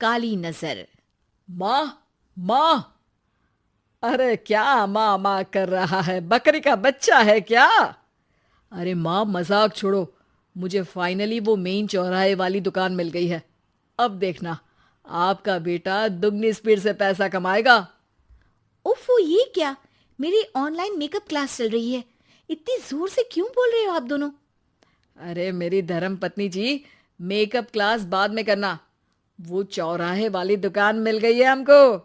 काली नजर। माँ, माँ। अरे क्या माँ माँ कर रहा है? बकरी का बच्चा है क्या? अरे माँ, मजाक छोड़ो। मुझे फाइनली वो मेन चौराहे वाली दुकान मिल गई है। अब देखना, आपका बेटा दुगनी स्पीड से पैसा कमाएगा। ओफो, ये क्या? मेरी ऑनलाइन मेकअप क्लास चल रही है। इतनी जोर से क्यों बोल रहे हो आप दोनों? अरे मेरी धर्म पत्नी जी, मेकअप क्लास बाद में करना। वो चौराहे वाली दुकान मिल गई है हमको।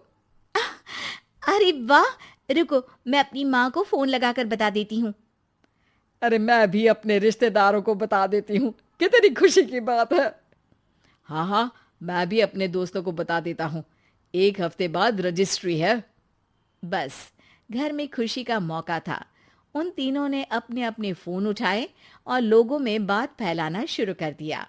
अरे वाह! रुको, मैं अपनी माँ को फोन लगाकर बता देती हूँ। अरे मैं भी अपने रिश्तेदारों को बता देती हूँ। कितनी खुशी की बात है। हाँ हाँ, मैं भी अपने दोस्तों को बता देता हूँ। 1 हफ्ते बाद रजिस्ट्री है। बस, घर में खुशी का मौका था। उन तीनों ने अपने अपने फोन उठाए और लोगों में बात फैलाना शुरू कर दिया।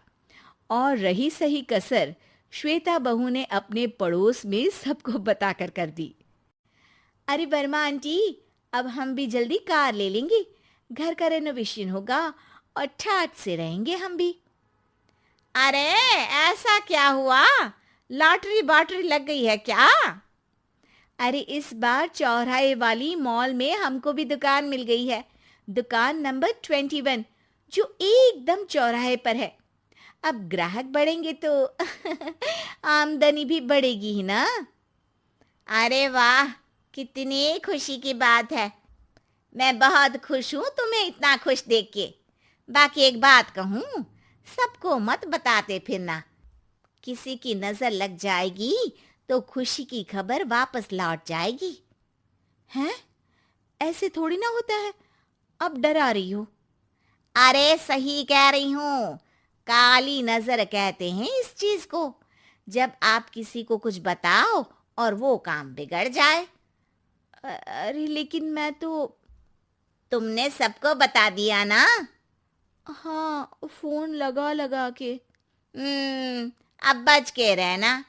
और रही सही कसर, श्वेता बहू ने अपने पड़ोस में सबको बताकर कर दी। अरे वर्मा आंटी, अब हम भी जल्दी कार ले लेंगे। घर का रेनोवेशन होगा और ठाट से रहेंगे हम भी। अरे, ऐसा क्या हुआ? लॉटरी बाटरी लग गई है क्या? अरे, इस बार चौराहे वाली मॉल में हमको भी दुकान मिल गई है। दुकान नंबर 21, जो एकदम चौराहे पर है। अब ग्राहक बढ़ेंगे तो आमदनी भी बढ़ेगी ही ना। अरे वाह, कितनी खुशी की बात है। मैं बहुत खुश हूँ तुम्हें इतना खुश देख के। बाकी एक बात कहूँ, सबको मत बताते फिरना। किसी की नजर लग जाएगी तो खुशी की खबर वापस लौट जाएगी। हैं? ऐसे थोड़ी ना होता है। अब डरा रही हो। अरे सही कह रही हूँ। काली नजर कहते हैं इस चीज को, जब आप किसी को कुछ बताओ और वो काम बिगड़ जाए। अरे लेकिन मैं तो। तुमने सबको बता दिया ना? हाँ, फोन लगा लगा के। अब बच के रहना।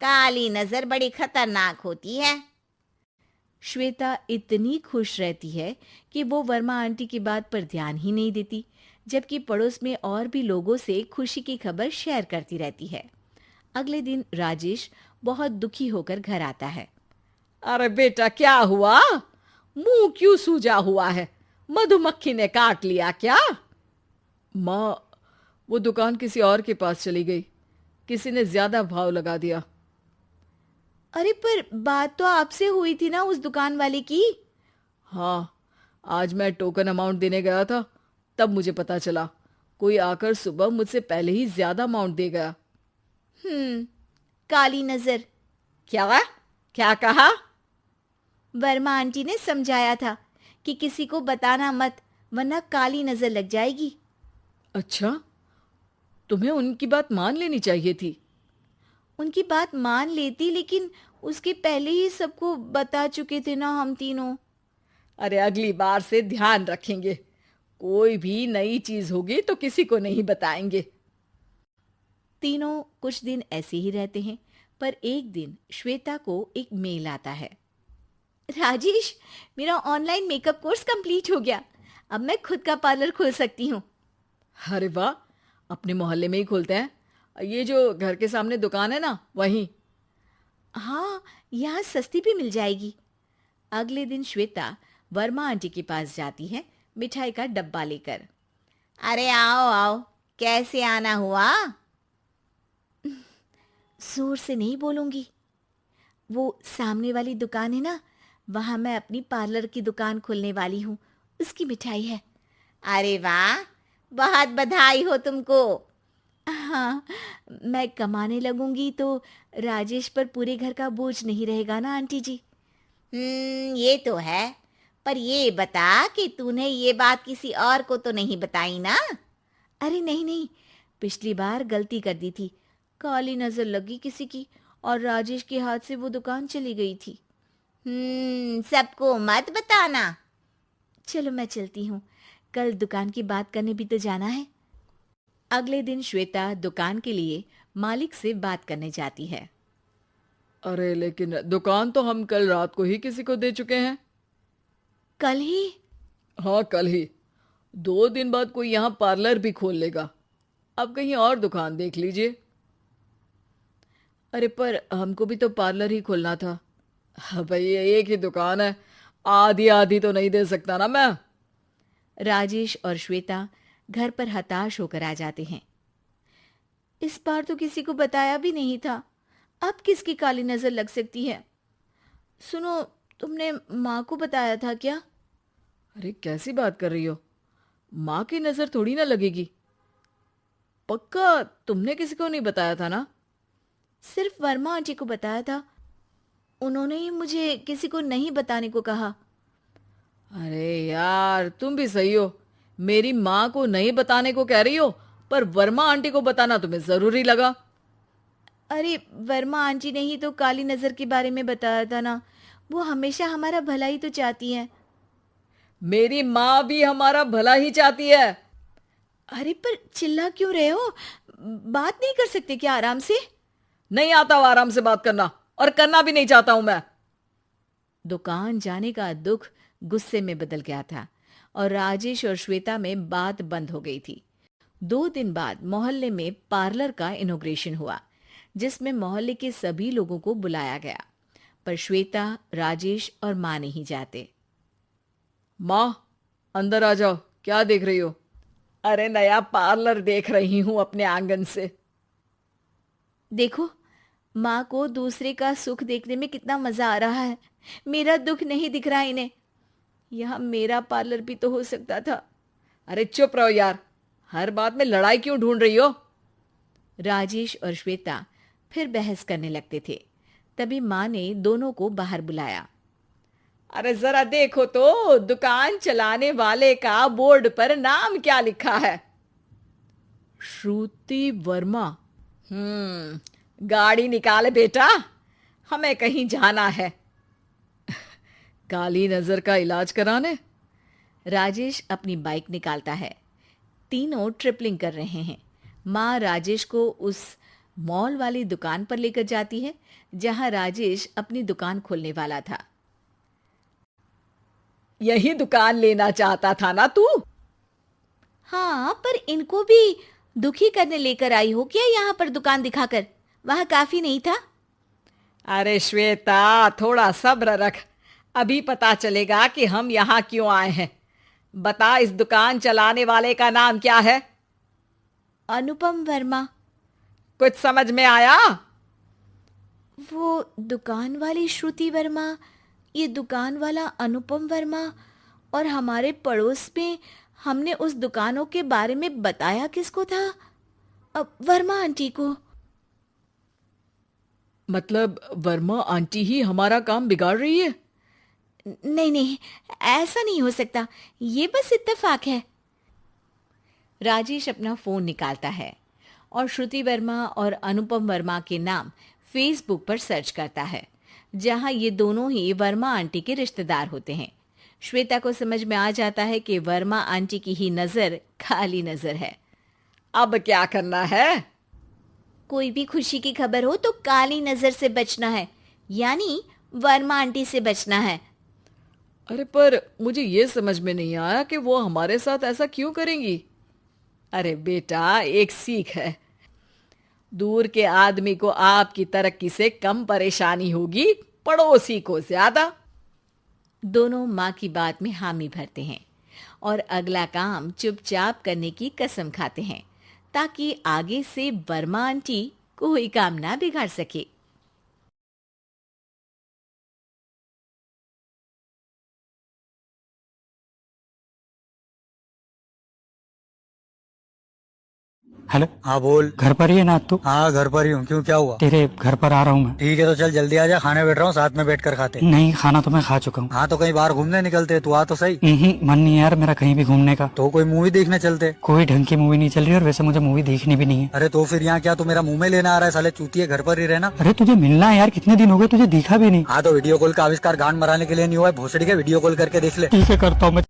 काली नजर बड़ी खतरनाक होती है। श्वेता इतनी खुश रहती है कि वो वर्मा आंटी की बात पर ध्यान ही नहीं देती, जबकि पड़ोस में और भी लोगों से खुशी की खबर शेयर करती रहती है। अगले दिन राजेश बहुत दुखी होकर घर आता है। अरे बेटा, क्या हुआ? मुंह क्यों सूजा हुआ है? मधुमक्खी ने काट लिया क्या? माँ, वो दुकान किसी और के पास चली गई। किसी ने ज्यादा भाव लगा दिया। अरे पर बात तो आपसे हुई थी ना उस दुकान वाले की। हाँ, आज मैं टोकन अमाउंट देने गया था, तब मुझे पता चला। कोई आकर सुबह मुझसे पहले ही ज्यादा अमाउंट दे गया। हम्म, काली नजर। क्या? क्या कहा? वर्मा आंटी ने समझाया था कि किसी को बताना मत, वरना काली नजर लग जाएगी। अच्छा, तुम्हें उनकी बात मान लेनी चाहिए थी। उनकी बात मान लेती, लेकिन उसके पहले ही सबको बता चुके थे ना हम तीनों। अरे अगली बार से ध्यान रखेंगे। कोई भी नई चीज होगी तो किसी को नहीं बताएंगे। तीनों कुछ दिन ऐसे ही रहते हैं, पर एक दिन श्वेता को एक मेल आता है। राजेश, मेरा ऑनलाइन मेकअप कोर्स कंप्लीट हो गया। अब मैं खुद का पार्लर खोल सकती हूँ। अरे वाह, अपने मोहल्ले में ही खोलते हैं। ये जो घर के सामने दुकान है ना, वहीं। हाँ, यहाँ सस्ती भी मिल जाएगी। अगले दिन श्वेता वर्मा आंटी के पास जाती है, मिठाई का डब्बा लेकर। अरे आओ आओ, कैसे आना हुआ? जोर से नहीं बोलूंगी। वो सामने वाली दुकान है ना, वहां मैं अपनी पार्लर की दुकान खोलने वाली हूँ। उसकी मिठाई है। अरे वाह, बहुत बधाई हो तुमको। हाँ, मैं कमाने लगूंगी तो राजेश पर पूरे घर का बोझ नहीं रहेगा ना आंटी जी। ये तो है। पर ये बता कि तूने ये बात किसी और को तो नहीं बताई ना? अरे नहीं नहीं, पिछली बार गलती कर दी थी। काली नजर लगी किसी की और राजेश के हाथ से वो दुकान चली गई थी। सबको मत बताना। चलो मैं चलती हूँ, कल दुकान की बात करने भी तो जाना है। अगले दिन श्वेता दुकान के लिए मालिक से बात करने जाती है। अरे लेकिन दुकान तो हम कल रात को ही किसी को दे चुके हैं। कल ही? हाँ, कल ही। 2 दिन बाद कोई यहाँ पार्लर भी खोल लेगा। अब कहीं और दुकान देख लीजिए। अरे पर हमको भी तो पार्लर ही खोलना था। हाँ भाई, एक ही दुकान है, आधी आधी तो नहीं दे सकता ना मैं। राजेश और श्वेता घर पर हताश होकर आ जाते हैं। इस बार तो किसी को बताया भी नहीं था, अब किसकी काली नजर लग सकती है। सुनो, तुमने माँ को बताया था क्या? अरे कैसी बात कर रही हो, माँ की नजर थोड़ी ना लगेगी। पक्का तुमने किसी को नहीं बताया था ना? सिर्फ वर्मा आंटी को बताया था, उन्होंने ही मुझे किसी को नहीं बताने को कहा। अरे यार, तुम भी सही हो, मेरी माँ को नहीं बताने को कह रही हो, पर वर्मा आंटी को बताना तुम्हें जरूरी लगा। अरे वर्मा आंटी ने ही तो काली नजर के बारे में बताया था ना, वो हमेशा हमारा भला ही तो चाहती है। मेरी माँ भी हमारा भला ही चाहती है। अरे पर चिल्ला क्यों रहे हो, बात नहीं कर सकते क्या आराम से? नहीं आता वो आराम से बात करना, और करना भी नहीं चाहता हूं मैं। दुकान जाने का दुख गुस्से में बदल गया था और राजेश और श्वेता में बात बंद हो गई थी। 2 दिन बाद मोहल्ले में पार्लर का इनॉग्रेशन हुआ, जिसमें मोहल्ले के सभी लोगों को बुलाया गया, पर श्वेता, राजेश और माँ नहीं जाते। माँ, अंदर आ जाओ, क्या देख रही हो? अरे नया पार्लर देख रही हूं अपने आंगन से। देखो, माँ को दूसरे का सुख देखने में कितना मजा आ रहा है, मेरा दुख नहीं दिख रहा इन्हें। यहाँ मेरा पार्लर भी तो हो सकता था। अरे चुप रहो यार, हर बात में लड़ाई क्यों ढूंढ रही हो? राजेश और श्वेता फिर बहस करने लगते थे। तभी माँ ने दोनों को बाहर बुलाया। अरे जरा देखो तो, दुकान चलाने वाले का बोर्ड पर नाम क्या लिखा है? श्रुति वर्मा। गाड़ी निकाले बेटा, हमें कहीं जाना है। काली नजर का इलाज कराने? राजेश अपनी बाइक निकालता है। तीनों ट्रिपलिंग कर रहे हैं। माँ राजेश को उस मॉल वाली दुकान पर लेकर जाती है जहां राजेश अपनी दुकान खोलने वाला था। यही दुकान लेना चाहता था ना तू? हाँ, पर इनको भी दुखी करने लेकर आई हो क्या यहाँ पर दुकान दिखाकर? वहां काफी नहीं था? अरे श्वेता, थोड़ा सब्र रख, अभी पता चलेगा कि हम यहाँ क्यों आए हैं। बता, इस दुकान चलाने वाले का नाम क्या है? अनुपम वर्मा। कुछ समझ में आया? वो दुकान वाली श्रुति वर्मा, ये दुकान वाला अनुपम वर्मा, और हमारे पड़ोस में हमने उस दुकानों के बारे में बताया किसको था? वर्मा आंटी को। मतलब वर्मा आंटी ही हमारा काम बिगाड़ रही है? नहीं नहीं, ऐसा नहीं हो सकता, ये बस इत्तेफाक है। राजेश अपना फोन निकालता है और श्रुति वर्मा और अनुपम वर्मा के नाम फेसबुक पर सर्च करता है, जहां ये दोनों ही वर्मा आंटी के रिश्तेदार होते हैं। श्वेता को समझ में आ जाता है कि वर्मा आंटी की ही नजर काली नजर है। अब क्या करना है? कोई भी खुशी की खबर हो तो काली नजर से बचना है, यानी वर्मा आंटी से बचना है। अरे पर मुझे ये समझ में नहीं आया कि वो हमारे साथ ऐसा क्यों करेंगी। अरे बेटा, एक सीख है, दूर के आदमी को आपकी तरक्की से कम परेशानी होगी, पड़ोसी को ज्यादा। दोनों माँ की बात में हामी भरते हैं और अगला काम चुपचाप करने की कसम खाते हैं, ताकि आगे से वर्मा आंटी कोई काम ना बिगाड़ सके। हेलो। हाँ बोल। घर पर ही है ना तू? हाँ घर पर ही हूँ, क्यों क्या हुआ? तेरे घर पर आ रहा हूँ मैं। ठीक है तो चल जल्दी आ जा, खाने बैठ रहा हूँ, साथ में बैठ कर खाते। नहीं, खाना तो मैं खा चुका हूँ। हाँ तो कहीं बाहर घूमने निकलते, तू आ तो सही। मन नहीं है यार मेरा कहीं भी घूमने का। तो कोई मूवी देखने चलते। कोई ढंग की मूवी नहीं चल रही और वैसे मुझे मूवी देखनी भी नहीं है। अरे तो फिर यहाँ क्या तू मेरा मुंह में लेना आ रहा है? साले चूतिए, घर पर ही रहना। अरे तुझे मिलना है यार, कितने दिन हो गए तुझे दिखा भी नहीं। हाँ तो वीडियो कॉल का आविष्कार गांड मराने के लिए नहीं हुआ है, भोसड़ी का वीडियो कॉल करके देख ले। ठीक है, करता हूँ मैं।